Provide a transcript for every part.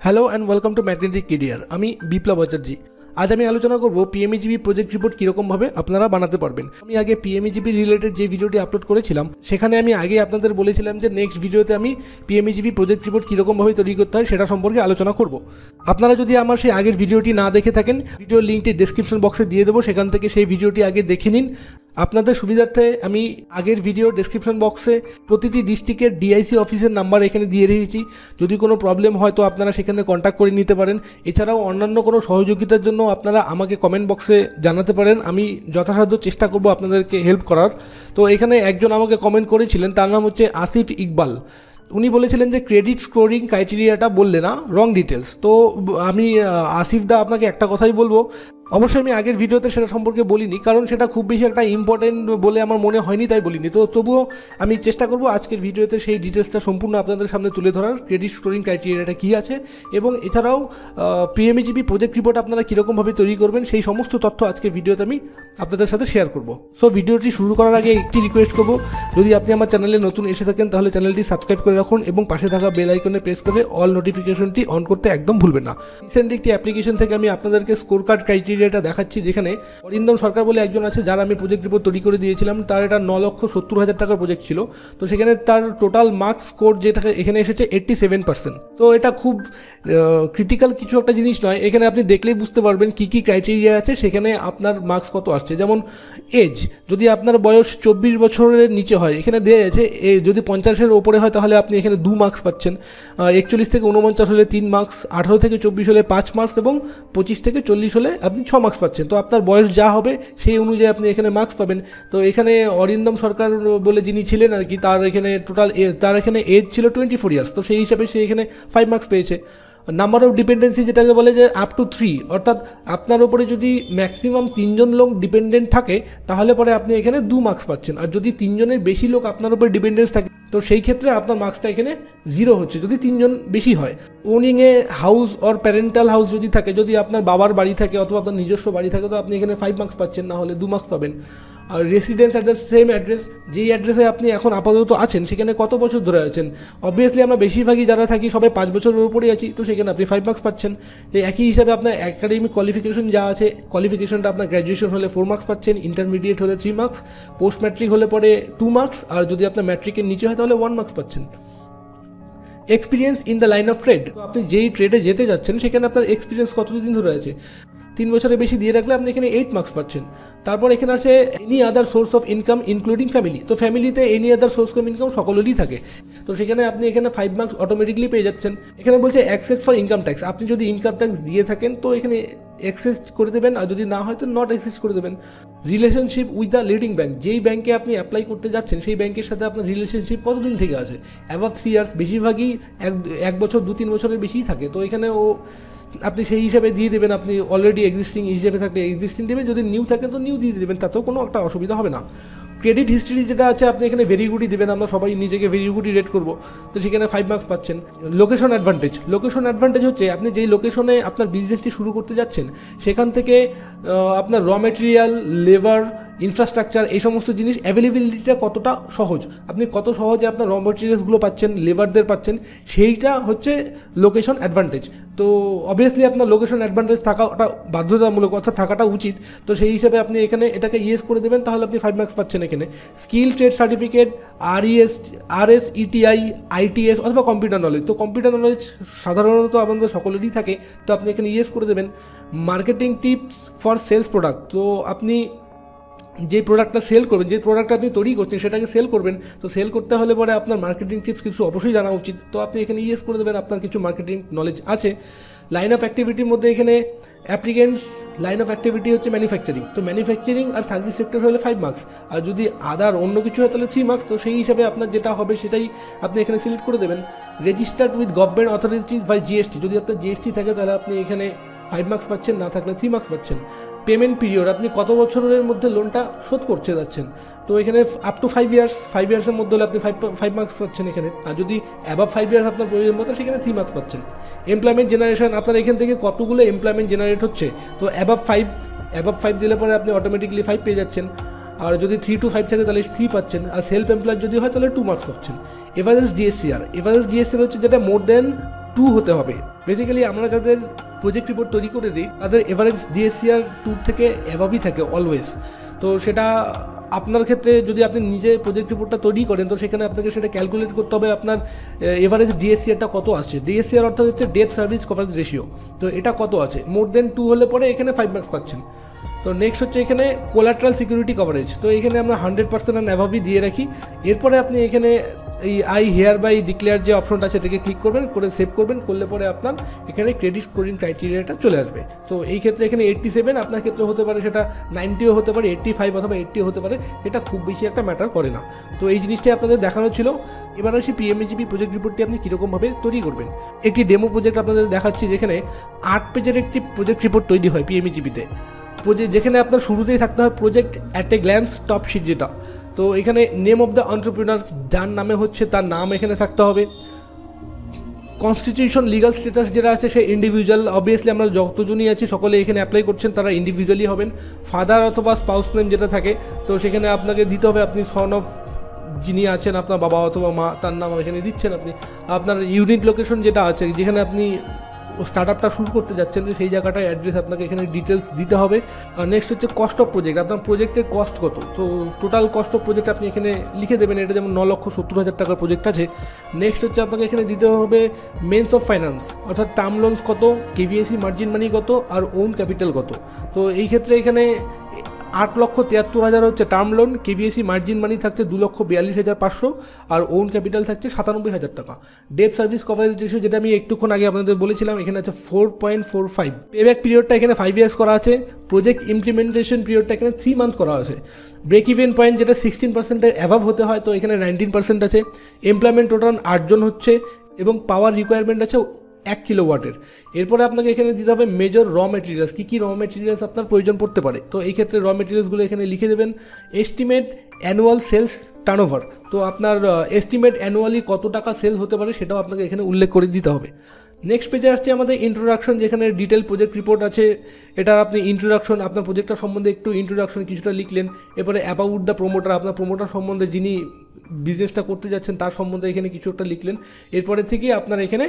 Hello and welcome to magnetic career. আমি বিপ্লব আচার্য। আজ আমি আলোচনা করব পিএমইজিবি প্রজেক্ট রিপোর্ট কীরকমভাবে আপনারা বানাতে পারবেন। আমি আগে পিএমইজিবি রিলেটেড যে ভিডিওটি আপলোড করেছিলাম সেখানে আমি আগে আপনাদের বলেছিলাম যে নেক্সট ভিডিওতে আমি পিএমইজিবি প্রজেক্ট রিপোর্ট কীরকমভাবে তৈরি করতে হয় সেটা সম্পর্কে আলোচনা করব। আপনারা যদি আমার সেই আগের ভিডিওটি না দেখে থাকেন, ভিডিওর লিঙ্কটি ডেসক্রিপশন বক্সে দিয়ে দেবো, সেখান থেকে সেই ভিডিওটি আগে দেখে নিন। আপনাদের সুবিধার্থে আমি আগের ভিডিও ডেসক্রিপশন বক্সে প্রতিটি ডিস্ট্রিক্টের ডিআইসি অফিসের নাম্বার এখানে দিয়ে রেখেছি। যদি কোনো প্রবলেম হয় তো আপনারা সেখানে কন্ট্যাক্ট করে নিতে পারেন। এছাড়াও অন্যান্য কোনো সহযোগিতার জন্য আপনারা আমাকে কমেন্ট বক্সে জানাতে পারেন। আমি যথাসাধ্য চেষ্টা করব আপনাদেরকে হেল্প করার। তো এখানে একজন আমাকে কমেন্ট করেছিলেন, তার নাম হচ্ছে আসিফ ইকবাল। উনি বলেছিলেন যে ক্রেডিট স্কোরিং ক্রাইটেরিয়াটা বললে না, রং ডিটেলস। তো আমি আসিফ দা আপনাকে একটা কথাই বলবো, অবশ্যই আমি আগের ভিডিওতে সেটা সম্পর্কে বলিনি, কারণ সেটা খুব বেশি একটা ইম্পর্টেন্ট বলে আমার মনে হয়নি, তাই বলিনি। তো তবুও আমি চেষ্টা করব আজকের ভিডিওতে সেই ডিটেলসটা সম্পূর্ণ আপনাদের সামনে তুলে ধরার, ক্রেডিট স্কোরিং ক্রাইটেরিয়াটা কী আছে এবং এছাড়াও পিএমইজিবি প্রজেক্ট রিপোর্ট আপনারা কীরকমভাবে তৈরি করবেন সেই সমস্ত তথ্য আজকের ভিডিওতে আমি আপনাদের সাথে শেয়ার করব। সো ভিডিওটি শুরু করার আগে একটি রিকোয়েস্ট করব, যদি আপনি আমার চ্যানেলে নতুন এসে থাকেন তাহলে চ্যানেলটি সাবস্ক্রাইব করে রাখুন এবং পাশে থাকা বেল আইকনে প্রেস করে অল নোটিফিকেশনটি অন করতে একদম ভুলবেন না। রিসেন্ট একটি অ্যাপ্লিকেশন থেকে আমি আপনাদেরকে স্কোর কার্ড ক্রাইটেরিয়াটা দেখাচ্ছি, যেখানে অরিন্দম সরকার বলে একজন আছে যার আমি প্রজেক্ট রিপোর্ট তৈরি করে দিয়েছিলাম। তার এটা 9,70,000 টাকার প্রজেক্ট ছিল। তো সেখানে তার টোটাল মার্কস স্কোর যেটা এখানে এসেছে 87%। তো এটা খুব ক্রিটিক্যাল কিছু একটা জিনিস নয়, এখানে আপনি দেখলেই বুঝতে পারবেন কী কী ক্রাইটেরিয়া আছে, সেখানে আপনার মার্কস কত আসছে। যেমন এজ, যদি আপনার বয়স 24 বছরের নিচে হয়, এখানে দেওয়া আছে যদি 50-এর ওপরে হয় তাহলে আপনি এখানে 2 মার্কস পাচ্ছেন। 41 থেকে 49 হলে 3 মার্কস, 18 থেকে 24 হলে 5 মার্কস এবং 25 থেকে 40 হলে আপনি 6 মার্কস পাচ্ছেন। তো আপনার বয়স যা হবে সেই অনুযায়ী আপনি এখানে মার্কস পাবেন। তো এখানে অরিন্দম সরকার বলে যিনি ছিলেন আর কি, তার এখানে তার এখানে এজ ছিল 24 ইয়ার্স। তো সেই হিসাবে সে এখানে 5 মার্কস পেয়েছে। নাম্বার অফ ডিপেন্ডেন্সি যেটাকে বলে যে আপ টু 3, অর্থাৎ আপনার উপরে যদি ম্যাক্সিমাম 3 জন লোক ডিপেন্ডেন্ট থাকে তাহলে পরে আপনি এখানে 2 মার্কস পাচ্ছেন। আর যদি 3 জনের বেশি লোক আপনার উপরে ডিপেন্ডেন্স থাকে তো সেই ক্ষেত্রে আপনার মার্কসটা এখানে 0 হচ্ছে, যদি 3 জন বেশি হয়। ওনিংয়ে হাউস অর প্যারেন্টাল হাউস যদি থাকে, যদি আপনার বাবার বাড়ি থাকে অথবা আপনার নিজস্ব বাড়ি থাকে তো আপনি এখানে 5 মার্কস পাচ্ছেন, না হলে 2 মার্কস পাবেন। আর রেসিডেন্স অ্যাড্রেস, সেম অ্যাড্রেস, যেই অ্যাড্রেসে আপনি এখন আপাতত আছেন সেখানে কত বছর ধরে আছেন। অবভিয়াসলি আমরা বেশিরভাগই যারা থাকি সবাই 5 বছরের উপরেই আছি, তো সেখানে আপনি 5 মার্কস পাচ্ছেন। এই একই হিসাবে আপনার একাডেমিক কোয়ালিফিকেশন যা আছে, কোয়ালিফিকেশনটা আপনার গ্র্যাজুয়েশন হলে 4 মার্কস পাচ্ছেন, ইন্টারমিডিয়েট হলে 3 মার্কস, পোস্ট ম্যাট্রিক হলে পরে 2 মার্কস, আর যদি আপনার ম্যাট্রিকের নিচে হয় তাহলে 1 মার্কস পাচ্ছেন। Experience in the line of trade, আপনি যেই ট্রেডে যেতে যাচ্ছেন সেখানে আপনার এক্সপিরিয়েন্স কতদিন ধরে আছে, 3 বছরের বেশি দিয়ে রাখলে আপনি এখানে 8 মার্কস পাচ্ছেন। তারপর এখানে আছে any other source of income including family. তো ফ্যামিলিতে any other source of income সকলেরই থাকে, তো সেখানে আপনি এখানে 5 মার্কস অটোমেটিকলি পেয়ে যাচ্ছেন। এখানে বলছে অ্যাক্সেস ফর ইনকাম ট্যাক্স, আপনি যদি ইনকাম ট্যাক্স দিয়ে থাকেন তো এখানে অ্যাক্সেস করে দেবেন, আর যদি না হয় তো নট অ্যাক্সেস করে দেবেন। Relationship with the leading bank, যেই ব্যাঙ্কে আপনি অ্যাপ্লাই করতে যাচ্ছেন সেই ব্যাঙ্কের সাথে আপনার রিলেশনশিপ কতদিন থেকে আছে, অ্যাবাভ 3 ইয়ার্স, বেশিরভাগই 1 বছর 2-3 বছরের বেশিই থাকে। তো এখানে আপনি সেই হিসাবে দিয়ে দেবেন। আপনি অলরেডি এক্সিস্টিং হিসেবে থাকলে এক্সিস্টিং দেবেন, যদি নিউ থাকে তো নিউ দিয়ে দেবেন, তাতেও কোনো একটা অসুবিধা হবে না। ক্রেডিট হিস্ট্রি যেটা আছে আপনি এখানে ভেরি গুডই দেবেন, আমরা সবাই নিজেকে ভেরি গুডই রেট করবো, তো সেখানে 5 মার্কস পাচ্ছেন। লোকেশন অ্যাডভান্টেজ, লোকেশন অ্যাডভান্টেজ হচ্ছে আপনি যেই লোকেশনে আপনার বিজনেসটি শুরু করতে যাচ্ছেন সেখান থেকে আপনার র মেটেরিয়াল, লেবার, ইনফ্রাস্ট্রাকচার, এই সমস্ত জিনিস অ্যাভেলেবিলিটিটা কতটা সহজ, আপনি কত সহজে আপনার র মেটেরিয়ালসগুলো পাচ্ছেন, লেবারদের পাচ্ছেন, সেইটা হচ্ছে লোকেশন অ্যাডভান্টেজ। তো অবভিয়াসলি আপনার লোকেশন অ্যাডভান্টেজ থাকাটা বাধ্যতামূলক, অর্থাৎ থাকাটা উচিত। তো সেই হিসাবে আপনি এখানে এটাকে ইয়েস করে দেবেন, তাহলে আপনি 5 মার্কস পাচ্ছেন। এখানে skill trade certificate, RSETI, ITS অথবা কম্পিউটার নলেজ। তো কম্পিউটার নলেজ সাধারণত আমাদের সকলেরই থাকে, তো আপনি এখানে ইয়েস করে দেবেন। Marketing tips for sales product, তো আপনি যে প্রোডাক্টটা সেল করবেন, যে প্রোডাক্টটা আপনি তৈরি করছেন সেটাকে সেল করবেন, তো সেল করতে হলে পরে আপনার মার্কেটিং টিপস কিছু অবশ্যই জানা উচিত, তো আপনি এখানে ইয়েস করে দেবেন, আপনার কিছু মার্কেটিং নলেজ আছে। লাইন অফ অ্যাক্টিভিটির মধ্যে এখানে অ্যাপ্লিকেন্টস লাইন অফ অ্যাক্টিভিটি হচ্ছে ম্যানুফ্যাকচারিং, তো ম্যানুফ্যাকচারিং আর সার্ভিস সেক্টর হলে 5 মার্কস, আর যদি আদার অন্য কিছু হয় তাহলে 3 মার্কস। তো সেই হিসাবে আপনার যেটা হবে সেটাই আপনি এখানে সিলেক্ট করে দেবেন। Registered with government authorities by GST, যদি আপনার জিএসটি থাকে তাহলে আপনি এখানে 5 মার্কস পাচ্ছেন, না থাকলে 3 মার্কস পাচ্ছেন। পেমেন্ট পিরিয়ড, আপনি কত বছরের মধ্যে লোনটা শোধ করতে যাচ্ছেন, তো এখানে আপ টু 5 ইয়ার্স, 5 ইয়ার্সের মধ্যে হলে আপনি 5 মার্কস পাচ্ছেন এখানে, আর যদি অ্যাবাভ 5 ইয়ার্স আপনার প্রয়োজন মতো সেখানে 3 মার্কস পাচ্ছেন। এমপ্লয়মেন্ট জেনারেশন, আপনার এখান থেকে কতগুলো এমপ্লয়মেন্ট জেনারেট হচ্ছে, তো অ্যাবাভ 5 দিলে পরে আপনি অটোমেটিকলি 5 পেয়ে যাচ্ছেন। और যদি 3 to 5 থাকে তাহলে 3 পাচ্ছেন, আর সেলফ এমপ্লয়েড যদি হয় তাহলে 2 মার্কস পাচ্ছেন। এভারেজ ডিএসসিআর হচ্ছে যেটা মোর দেন 2 হতে হবে। বেসিক্যালি আমরা যাদের প্রজেক্ট রিপোর্ট তৈরি করে দিই তাদের এভারেজ ডিএসসিআর 2 থেকে অ্যাভাবই থাকে অলওয়েজ। তো সেটা আপনার ক্ষেত্রে যদি আপনি নিজে প্রজেক্ট রিপোর্টটা তৈরি করেন তো সেখানে আপনাকে সেটা ক্যালকুলেট করতে হবে আপনার এভারেজ ডিএসসিআরটা কত আছে। ডিএসসিআর অর্থাৎ হচ্ছে ডেট সার্ভিস কভারেজ রেশিও। তো এটা কত আছে, মোর দেন 2 হলে পরে এখানে 5 মার্কস পাচ্ছেন। তো নেক্সট হচ্ছে এখানে কোলাট্রাল সিকিউরিটি কভারেজ। তো এখানে আমরা 100% অ্যান্ড অ্যাভাবই দিয়ে রাখি। এরপরে আপনি এখানে এই আই হেয়ার বাই ডিক্লেয়ার যে অপশনটা আছে সেটাকে ক্লিক করবেন, করে সেভ করবেন, করলে পরে আপনার এখানে ক্রেডিট স্কোরিং ক্রাইটেরিয়াটা চলে আসবে। তো এই ক্ষেত্রে এখানে 87, আপনার ক্ষেত্রে হতে পারে সেটা 90ও হতে পারে, 85 অথবা 80 হতে পারে, এটা খুব বেশি একটা ম্যাটার করে না। তো এই জিনিসটাই আপনাদের দেখানো ছিল। এবার আসি পিএমএজিপি প্রজেক্ট রিপোর্টটি আপনি কীরকমভাবে তৈরি করবেন। একটি ডেমো প্রজেক্ট আপনাদের দেখাচ্ছি যেখানে 8 পেজের একটি প্রজেক্ট রিপোর্ট তৈরি হয় পিএমএজিপিতে। যেখানে আপনার শুরুতেই থাকতে হয় project at a glance top sheet যেটা। তো এখানে নেম অফ দ্য এন্টারপ্রেনার, যার নামে হচ্ছে তার নাম এখানে থাকতে হবে। কনস্টিটিউশন লিগাল স্ট্যাটাস যেটা আছে সে ইন্ডিভিজুয়াল, অবভিয়াসলি আমরা যতজনই আছি সকলে এখানে অ্যাপ্লাই করছেন তারা ইন্ডিভিজুয়ালি হবেন। ফাদার অথবা স্পাউস নেম যেটা থাকে তো সেখানে আপনাকে দিতে হবে আপনি সন অফ যিনি আছেন আপনার বাবা অথবা মা তার নাম এখানে দিচ্ছেন আপনি। আপনার ইউনিট লোকেশন যেটা আছে যেখানে আপনি স্টার্ট আপটা শুরু করতে যাচ্ছেন তো সেই জায়গাটার অ্যাড্রেস আপনাকে এখানে ডিটেলস দিতে হবে। আর নেক্সট হচ্ছে কস্ট অফ প্রজেক্ট, আপনার প্রজেক্টের কস্ট কত। তো টোটাল কস্ট অফ প্রজেক্ট আপনি এখানে লিখে দেবেন, এটা যেমন 9,70,000 টাকার প্রজেক্ট আছে। নেক্সট হচ্ছে আপনাকে এখানে দিতে হবে মেন্স অফ ফাইন্যান্স, অর্থাৎ টার্ম লোনস কত, কেভিএসি মার্জিন মানি কত, আর ওন ক্যাপিটাল কত। তো এই ক্ষেত্রে এখানে 8,73,000 হচ্ছে টার্ম লোন, কেভিএসি মার্জিন মানি থাকছে 2,42,500, আর ওন ক্যাপিটাল থাকছে 97,000 টাকা। ডেট সার্ভিস কভারেজ রেশিও যেটা আমি একটুক্ষণ আগে আপনাদের বলেছিলাম এখানে আছে 4.45। পেব্যাক পিরিয়ডটা এখানে 5 ইয়ার্স করা আছে। প্রজেক্ট ইমপ্লিমেন্টেশন পিরিয়ডটা এখানে 3 মান্থ করা আছে। ব্রেক ইভেন পয়েন্ট যেটা 16%-এর অ্যাভাব হতে হয় তো এখানে 19% আছে। এমপ্লয়মেন্ট টোটাল 8 জন হচ্ছে এবং পাওয়ার রিকোয়ারমেন্ট আছে 1 কিলোওয়াটের। এরপরে আপনাকে এখানে দিতে হবে মেজর র মেটেরিয়ালস, কী কী র মেটেরিয়ালস আপনার প্রয়োজন পড়তে পারে। তো এই ক্ষেত্রে র মেটেরিয়ালসগুলো এখানে লিখে দেবেন। এস্টিমেট অ্যানুয়াল সেলস টার্নওভার, তো আপনার এস্টিমেট অ্যানুয়ালি কত টাকা সেল হতে পারে সেটাও আপনাকে এখানে উল্লেখ করে দিতে হবে। নেক্সট পেজে আসছে আমাদের ইন্ট্রোডাকশন, যেখানে ডিটেল প্রজেক্ট রিপোর্ট আছে। এটা আপনি ইন্ট্রোডাকশন, আপনার প্রজেক্টটা সম্বন্ধে একটু ইন্ট্রোডাকশন কিছুটা লিখলেন। এরপরে অ্যাবাউট দ্য প্রোমোটার, আপনার প্রোমোটার সম্বন্ধে যিনি বিজনেসটা করতে যাচ্ছেন তার সম্বন্ধে এখানে কিছু একটা লিখলেন। এরপরে থেকে আপনার এখানে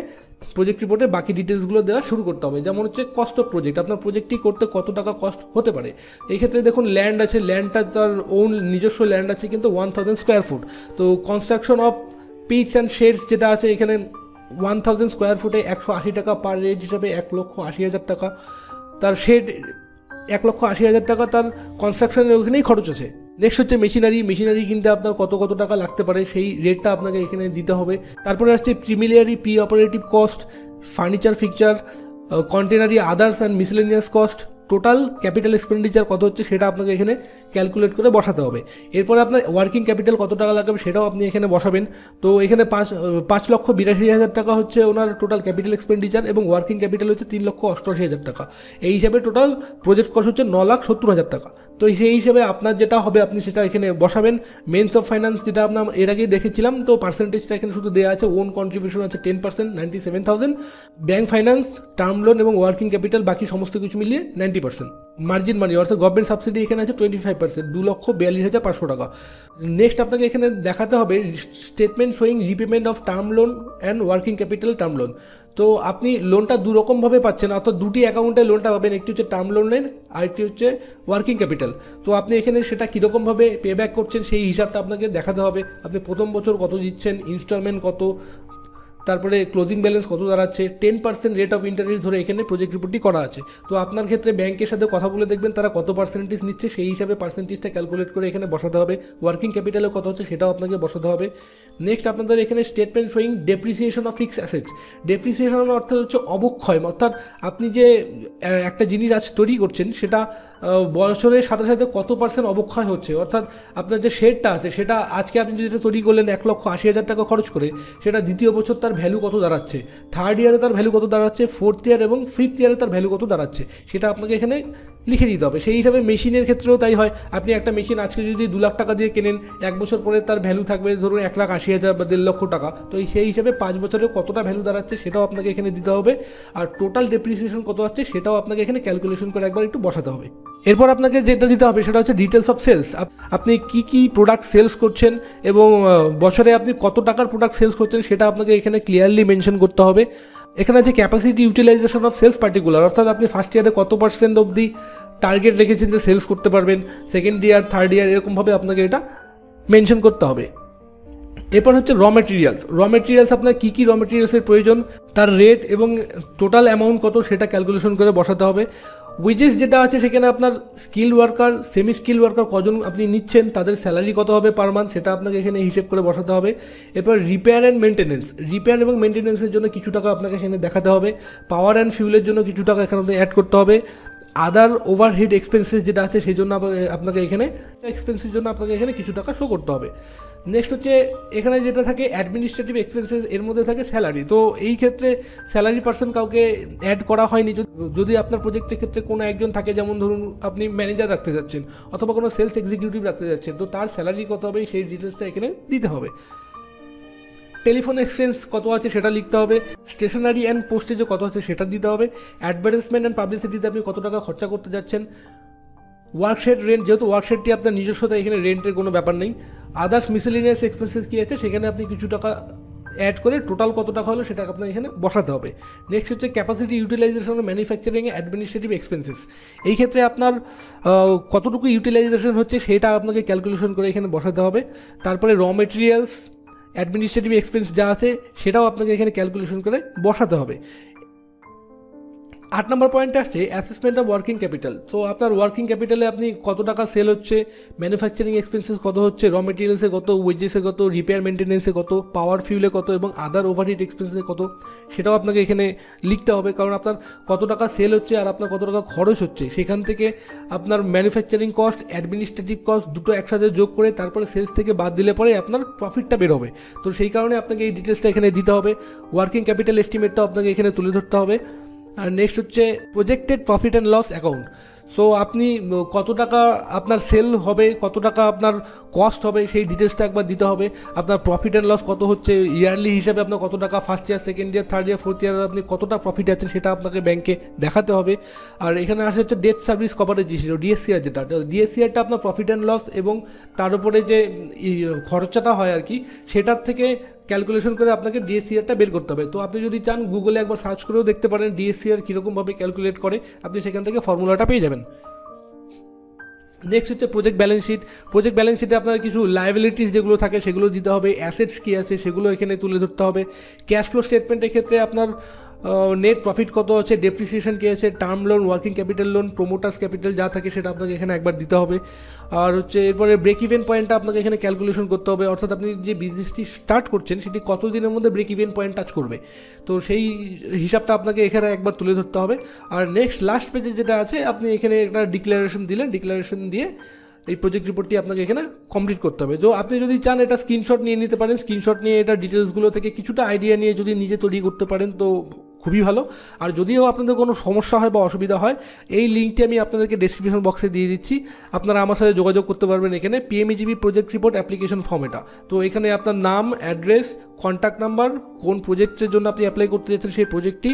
প্রজেক্ট রিপোর্টে বাকি ডিটেলসগুলো দেওয়া শুরু করতে হবে। যেমন হচ্ছে কস্ট অফ প্রজেক্ট, আপনার প্রজেক্টটি করতে কত টাকা কস্ট হতে পারে। এই ক্ষেত্রে দেখুন ল্যান্ড আছে, ল্যান্ডটা তার ওন নিজস্ব ল্যান্ড আছে কিন্তু 1000 স্কোয়ার ফুট। তো কনস্ট্রাকশন অফ পিটস অ্যান্ড শেডস যেটা আছে এখানে 1000 স্কোয়ার ফুটে 180 টাকা পার রেট হিসাবে 1,80,000 টাকা। তার শেড 1,80,000 টাকা তার কনস্ট্রাকশনের ওখানেই খরচ আছে। নেক্সট হচ্ছে মেশিনারি কিনতে আপনার কত টাকা লাগতে পারে সেই রেটটা আপনাকে এখানে দিতে হবে। তারপরে আসছে preliminary pre operative cost, furniture fixture, কন্টেনারি others and miscellaneous cost, total capital expenditure কত হচ্ছে সেটা আপনাকে এখানে ক্যালকুলেট করে বসাতে হবে। এরপরে আপনার ওয়ার্কিং ক্যাপিটাল কত টাকা লাগবে সেটাও আপনি এখানে বসাবেন। তো এখানে 5,82,000 টাকা হচ্ছে ওনার টোটাল ক্যাপিটাল এক্সপেন্ডিচার এবং ওয়ার্কিং ক্যাপিটাল হচ্ছে 3,88,000 টাকা। এই হিসাবে টোটাল প্রজেক্ট কস্ট হচ্ছে 9,70,000 টাকা। তো সেই হিসাবে আপনার যেটা হবে আপনি সেটা এখানে বসাবেন। মেন্স অফ ফাইন্যান্স যেটা আপনার এর আগেই দেখেছিলাম, তো পার্সেন্টেজটা এখানে শুধু দেওয়া আছে। ওন কন্ট্রিবিউশন আছে 10%, 97,000। ব্যাঙ্ক ফাইন্যান্স, টার্ম লোন এবং ওয়ার্কিং ক্যাপিটাল বাকি সমস্ত কিছু মিলিয়ে 90%। মার্জিন মানি অর্থাৎ গভর্নমেন্ট সাবসিডি এখানে আছে 25%, 2,42,500 টাকা। নেক্সট আপনাকে এখানে দেখাতে হবে statement showing repayment of term loan and working capital term loan. তো আপনি লোনটা দুরকমভাবে পাচ্ছেন, অর্থাৎ দুটি অ্যাকাউন্টে লোনটা পাবেন, একটি হচ্ছে টার্ম লোনের আর একটি হচ্ছে ওয়ার্কিং ক্যাপিটাল। তো আপনি এখানে সেটা কীরকমভাবে পে ব্যাক করছেন সেই হিসাবটা আপনাকে দেখাতে হবে। আপনি প্রথম বছর কত দিচ্ছেন, ইনস্টলমেন্ট কত, তারপরে ক্লোজিং ব্যালেন্স কত দাঁড়াচ্ছে, 10% রেট অফ ইন্টারেস্ট ধরে এখানে প্রজেক্ট রিপোর্টটি করা আছে। তো আপনার ক্ষেত্রে ব্যাংকের সাথে কথা বলে দেখবেন তারা কত পার্সেন্টেজ নিচ্ছে, সেই হিসাবে পার্সেন্টেজটা ক্যালকুলেট করে এখানে বসাতে হবে। ওয়ার্কিং ক্যাপিটালে কত হচ্ছে সেটাও আপনাকে বসাতে হবে। নেক্সট আপনাদের এখানে statement showing depreciation of fixed assets. Depreciation অর্থাৎ হচ্ছে অবক্ষয়, অর্থাৎ আপনি যে একটা জিনিস আজ তৈরি করছেন সেটা বছরের সাথে সাথে কত পার্সেন্ট অবক্ষয় হচ্ছে। অর্থাৎ আপনার যে শেডটা আছে সেটা আজকে আপনি যেটা তৈরি করলেন 1,80,000 টাকা খরচ করে, সেটা দ্বিতীয় বছর তার ভ্যালু কত দাঁড়াচ্ছে, থার্ড ইয়ারে তার ভ্যালু কত দাঁড়াচ্ছে, ফোর্থ ইয়ার এবং ফিফথ ইয়ারে তার ভ্যালু কত দাঁড়াচ্ছে সেটা আপনাকে এখানে লিখে দিতে হবে। সেই হিসাবে মেশিনের ক্ষেত্রেও তাই হয়। আপনি একটা মেশিন আজকে যদি 2 লাখ টাকা দিয়ে কেনেন, 1 বছর পরে তার ভ্যালু থাকবে ধরুন 1,80,000 বা 1.5 লক্ষ টাকা। তো সেই হিসাবে 5 বছরে কতটা ভ্যালু দাঁড়াচ্ছে সেটাও আপনাকে এখানে দিতে হবে। আর টোটাল ডেপ্রিসিয়েশন কত আছে সেটাও আপনাকে এখানে ক্যালকুলেশন করে একবার একটু বসাতে হবে। এরপর আপনাকে যেটা দিতে হবে সেটা হচ্ছে ডিটেলস অফ সেলস। আপনি কি কি প্রোডাক্ট সেলস করছেন এবং বছরে আপনি কত টাকার প্রোডাক্ট সেলস করছেন সেটা আপনাকে এখানে ক্লিয়ারলি মেনশন করতে হবে। এখানে আছে capacity utilisation of sales particular, অর্থাৎ আপনি ফার্স্ট ইয়ারে কত % অবধি টার্গেট রেখেছেন যে সেলস করতে পারবেন, সেকেন্ড ইয়ার, থার্ড ইয়ার, এরকমভাবে আপনাকে এটা মেনশন করতে হবে। এরপর হচ্ছে র মেটেরিয়ালস আপনার কী কী র মেটেরিয়ালসের প্রয়োজন, তার রেট এবং টোটাল অ্যামাউন্ট কত সেটা ক্যালকুলেশন করে বসাতে হবে। ওয়েজেস যেটা আছে সেখানে আপনার skill worker, semi skill worker কজন আপনি নিচ্ছেন, তাদের স্যালারি কত হবে পার মান্থ সেটা আপনাকে এখানে হিসেব করে বসাতে হবে। এরপর রিপেয়ার অ্যান্ড মেনটেন্যান্সের জন্য কিছু টাকা আপনাকে এখানে দেখাতে হবে। পাওয়ার অ্যান্ড ফিউলের জন্য কিছু টাকা এখানে অ্যাড করতে হবে। আদার ওভারহেড এক্সপেন্সেস যেটা আছে সেই জন্য আপনাকে এখানে এক্সপেন্সের জন্য আপনাকে এখানে কিছু টাকা শো করতে হবে। নেক্সট হচ্ছে এখানে যেটা থাকে অ্যাডমিনিস্ট্রেটিভ এক্সপেন্সেস, এর মধ্যে থাকে স্যালারি। তো এই ক্ষেত্রে স্যালারি পার্সন কাউকে অ্যাড করা হয়নি। যদি আপনার প্রজেক্টের ক্ষেত্রে কোনো একজন থাকে, যেমন ধরুন আপনি ম্যানেজার রাখতে যাচ্ছেন অথবা কোনো সেলস এক্সিকিউটিভ রাখতে যাচ্ছেন, তো তার স্যালারি কত হবে সেই ডিটেলসটা এখানে দিতে হবে। টেলিফোন এক্সপেন্স কত আছে সেটা লিখতে হবে। স্টেশনারি অ্যান্ড পোস্টেজও কত আছে সেটা দিতে হবে। অ্যাডভার্টাইজমেন্ট অ্যান্ড পাবলিসিটিতে আপনি কত টাকা খরচা করতে যাচ্ছেন। ওয়ার্কশেড রেন্ট, যেহেতু ওয়ার্কশেডটি আপনার নিজস্বতা, এখানে রেন্টের কোনো ব্যাপার নেই। আদার্স মিসেলিনিয়াস এক্সপেন্সেস কী আছে সেখানে আপনি কিছু টাকা অ্যাড করে টোটাল কত টাকা হলো সেটা আপনার এখানে বসাতে হবে। নেক্সট হচ্ছে capacity utilisation of manufacturing administrative expenses, এই ক্ষেত্রে আপনার কতটুকু ইউটিলাইজেশন হচ্ছে সেটা আপনাকে ক্যালকুলেশন করে এখানে বসাতে হবে। তারপরে র মেটেরিয়ালস, অ্যাডমিনিস্ট্রেটিভ এক্সপেন্স যা আছে সেটাও আপনাকে এখানে ক্যালকুলেশন করে বসাতে হবে। 8 নম্বর পয়েন্টে আসছে অ্যাসেসমেন্ট অফ ওয়ার্কিং ক্যাপিটাল। তো আপনার ওয়ার্কিং ক্যাপিটালে আপনি কত টাকা সেল হচ্ছে, ম্যানুফ্যাকচারিং এক্সপেন্সেস কত হচ্ছে, র মেটেরিয়ালসে কত, ওয়েজেসে কত, রিপেয়ার মেনটেন্যান্সে কত, পাওয়ার ফিউলে কত এবং আদার ওভারহেড এক্সপেন্সে কত, সেটাও আপনাকে এখানে লিখতে হবে। কারণ আপনার কত টাকা সেল হচ্ছে আর আপনার কত টাকা খরচ হচ্ছে, সেখান থেকে আপনার ম্যানুফ্যাকচারিং কস্ট, অ্যাডমিনিস্ট্রেটিভ কস্ট দুটো একসাথে যোগ করে তারপরে সেলস থেকে বাদ দিলে পরে আপনার প্রফিটটা বের হবে। তো সেই কারণে আপনাকে এই ডিটেলসটা এখানে দিতে হবে। ওয়ার্কিং ক্যাপিটাল এস্টিমেটটাও আপনাকে এখানে তুলে ধরতে হবে। আর নেক্সট হচ্ছে projected profit and loss account. So আপনি কত টাকা আপনার সেল হবে, কত টাকা আপনার কস্ট হবে সেই ডিটেলসটা একবার দিতে হবে। আপনার প্রফিট অ্যান্ড লস কত হচ্ছে, ইয়ারলি হিসাবে আপনার কত টাকা, first year, second year, third year, fourth year আপনি কতটা প্রফিট আছে সেটা আপনাকে ব্যাংকে দেখাতে হবে। আর এখানে আসে হচ্ছে ডেট সার্ভিস কভারেজ রেশিও, ডিএসসিআর, যেটা ডিএসসিআরটা আপনার প্রফিট অ্যান্ড লস এবং তার উপরে যে খরচাটা হয় আর কি সেটার থেকে ক্যালকুলেশন করে আপনাকে ডিএসসিআরটা বের করতে হবে। তো আপনি যদি চান গুগলে একবার সার্চ করেও দেখতে পারেন ডিএসসিআর কীরকমভাবে ক্যালকুলেট করে, আপনি সেখান থেকে ফর্মুলাটা পেয়ে যাবেন। নেক্সট হচ্ছে প্রজেক্ট ব্যালেন্স শিটে আপনার কিছু লায়াবিলিটিস যেগুলো থাকে সেগুলো দিতে হবে, অ্যাসেটস কী আছে সেগুলো এখানে তুলে ধরতে হবে। ক্যাশ ফ্লো স্টেটমেন্টের ক্ষেত্রে আপনার নেট প্রফিট কত আছে, ডেপ্রিসিয়েশন কী আছে, term loan, working capital loan, প্রোমোটার্স capital যা থাকে সেটা আপনাকে এখানে একবার দিতে হবে। আর হচ্ছে এরপরে ব্রেক ইভেন পয়েন্টটা আপনাকে এখানে ক্যালকুলেশন করতে হবে, অর্থাৎ আপনি যে বিজনেসটি স্টার্ট করছেন সেটি কত দিনের মধ্যে ব্রেক ইভেন পয়েন্ট টাচ করবে, তো সেই হিসাবটা আপনাকে এখানে একবার তুলে ধরতে হবে। আর নেক্সট লাস্ট পেজে যেটা আছে আপনি এখানে একটা ডিক্লারেশন দিলেন, ডিক্লারেশন দিয়ে এই প্রজেক্ট রিপোর্টটি আপনাকে এখানে কমপ্লিট করতে হবে। তো আপনি যদি চান এটা স্ক্রিনশট নিয়ে নিতে পারেন, স্ক্রিনশট নিয়ে এটা ডিটেলসগুলো থেকে কিছুটা আইডিয়া নিয়ে যদি নিজে তৈরি করতে পারেন তো খুবই ভালো। আর যদিও আপনাদের কোনো সমস্যা হয় বা অসুবিধা হয়, এই লিঙ্কটি আমি আপনাদেরকে ডেসক্রিপশন বক্সে দিয়ে দিচ্ছি, আপনারা আমার সাথে যোগাযোগ করতে পারবেন। এখানে পিএমইজিবি প্রজেক্ট রিপোর্ট অ্যাপ্লিকেশন ফর্ম এটা, তো এখানে আপনার নাম, অ্যাড্রেস, কন্ট্যাক্ট নাম্বার, কোন প্রজেক্টের জন্য আপনি অ্যাপ্লাই করতে যাচ্ছেন সেই প্রজেক্টটি,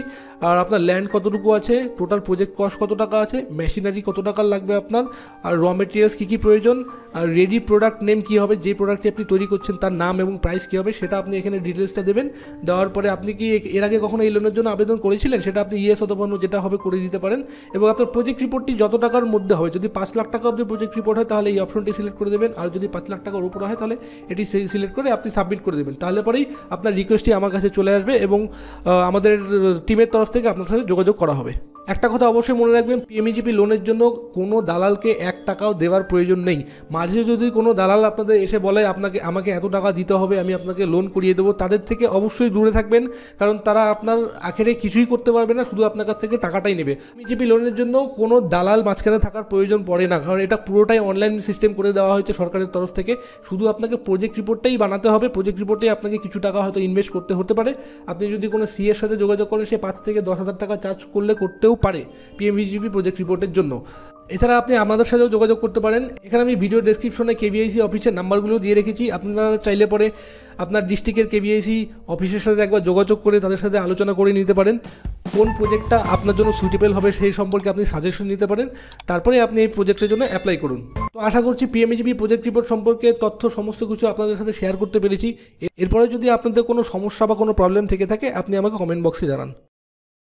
আর আপনার ল্যান্ড কতটুকু আছে, টোটাল প্রজেক্ট কস্ট কত টাকা আছে, মেশিনারি কত টাকা লাগবে আপনার, আর র মেটেরিয়ালস কী কী প্রয়োজন, আর রেডি প্রোডাক্ট নেম কী হবে, যে প্রোডাক্টটি আপনি তৈরি করছেন তার নাম এবং প্রাইস কী হবে সেটা আপনি এখানে ডিটেলসটা দেবেন। দেওয়ার পরে আপনি কি এর আগে কখনো এই লোনের জন্য আবেদন করেছিলেন সেটা আপনি ইয়েস অথবা নো যেটা হবে করে দিতে পারেন। এবং আপনার প্রজেক্ট রিপোর্টটি যত টাকার মধ্যে হবে, যদি 5 লাখ টাকা অবধি প্রজেক্ট রিপোর্ট হয় তাহলে এই অপশনটি সিলেক্ট করে দেবেন, আর যদি 5 লাখ টাকার উপরে হয় তাহলে এটি সিলেক্ট করে আপনি সাবমিট করে দেবেন। তাহলে পরেই আপনার রিকোয়েস্টটি আমার কাছে চলে আসবে এবং আমাদের টিমের তরফ থেকে আপনার সাথে যোগাযোগ করা হবে। একটা কথা অবশ্যই মনে রাখবেন, পিএমইজিপি লোনের জন্য কোনো দালালকে 1 টাকাও দেওয়ার প্রয়োজন নেই। মাঝে যদি কোনো দালাল আপনাদের এসে বলে আমাকে এত টাকা দিতে হবে, আমি আপনাকে লোন করিয়ে দেবো, তাদের থেকে অবশ্যই দূরে থাকবেন, কারণ তারা আপনার আখেরে কিছুই করতে পারবে না, শুধু আপনার কাছ থেকে টাকাটাই নেবে। পিএমইজিপি লোনের জন্য কোনো দালাল মাঝখানে থাকার প্রয়োজন পড়ে না, কারণ এটা পুরোটাই অনলাইন সিস্টেম করে দেওয়া হয়েছে সরকারের তরফ থেকে। শুধু আপনাকে প্রজেক্ট রিপোর্টটাই বানাতে হবে, প্রজেক্ট রিপোর্টে আপনাকে কিছু টাকা হয়তো ইনভেস্ট করতে হতে পারে। আপনি যদি কোনো সিএর সাথে যোগাযোগ করেন, সে 5 থেকে 10 হাজার টাকা চার্জ করতেও পারে পিএমইজিপি প্রজেক্ট রিপোর্টের জন্য। এছাড়া আপনি আমাদের সাথেও যোগাযোগ করতে পারেন। এখানে আমি ভিডিও ডেসক্রিপশনে কেভিআইসি অফিসের নাম্বারগুলো দিয়ে রেখেছি। আপনারা চাইলে পরে আপনার ডিস্ট্রিক্টের কেভিআইসি অফিসের সাথে একবার যোগাযোগ করে তাদের সাথে আলোচনা করে নিতে পারেন। কোন প্রজেক্টটা আপনার জন্য সুইটেবল হবে সেই সম্পর্কে আপনি সাজেশন নিতে পারেন, তারপরে আপনি এই প্রজেক্টের জন্য অ্যাপ্লাই করুন। তো আশা করছি পিএমইজিপি প্রজেক্ট রিপোর্ট সম্পর্কে তথ্য সমস্ত কিছু আপনাদের সাথে শেয়ার করতে পেরেছি। এরপরে যদি আপনাদের কোনো সমস্যা বা কোনো প্রবলেম থেকে থাকে আপনি আমাকে কমেন্ট বক্সে জানান।